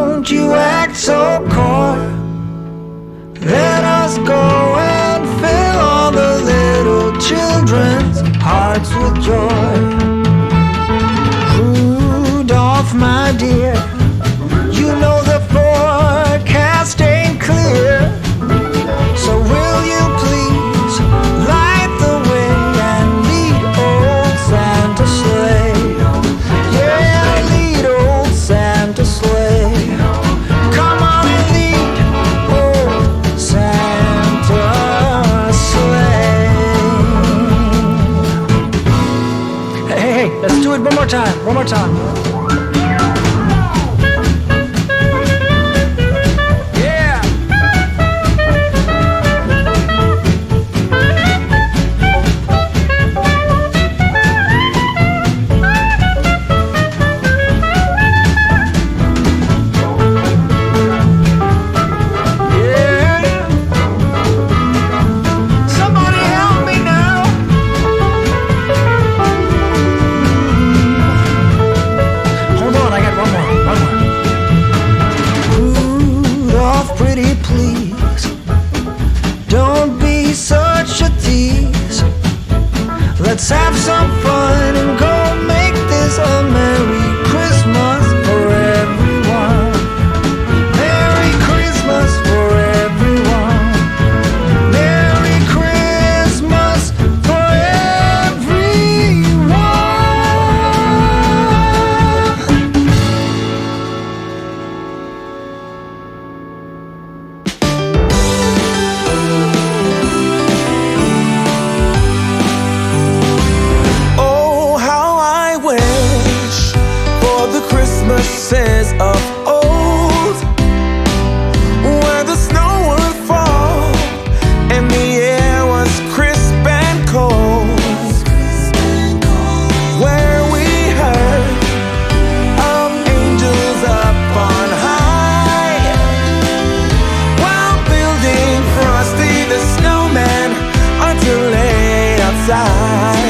don't you act so coy. Let us go and fill all the little children's hearts with joy. Rudolph, my dear, you know the forecast ain't clear. So will you please light the way and lead old Santa sleigh? Yeah, lead old Santa sleigh. Come on and lead old Santa sleigh. Hey, let's do it one more time, one more time. Please, don't be such a tease. Let's have some fun and go make this a Merry Christmas for everyone. Merry Christmas for everyone. Merry Christmas for everyone. Christmases of old, where the snow would fall and the air was crisp and cold, where we heard of angels up on high while building Frosty the Snowman until late outside.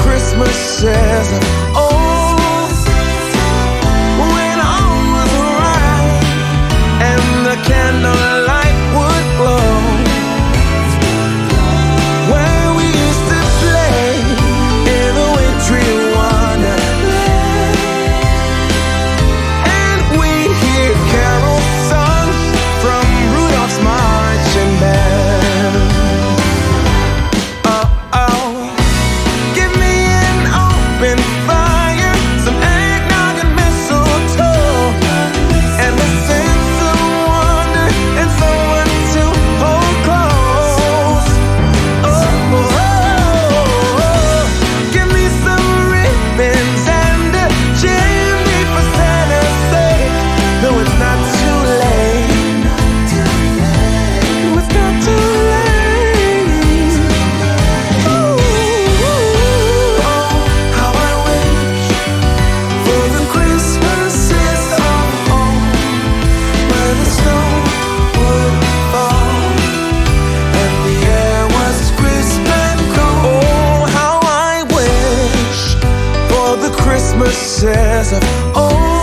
Christmases of old, when all was right and the candlelight would glow, where we used to play in the wintry wonderland, and we hear carol songs from Rudolph's marching band. Fire, some eggnog and mistletoe, and the sense of wonder and someone to hold close. Oh, oh, oh, give me some ribbons and a chimney for Santa's sake. No, it's not too late. No, it's not too late. Ooh. Christmases of old.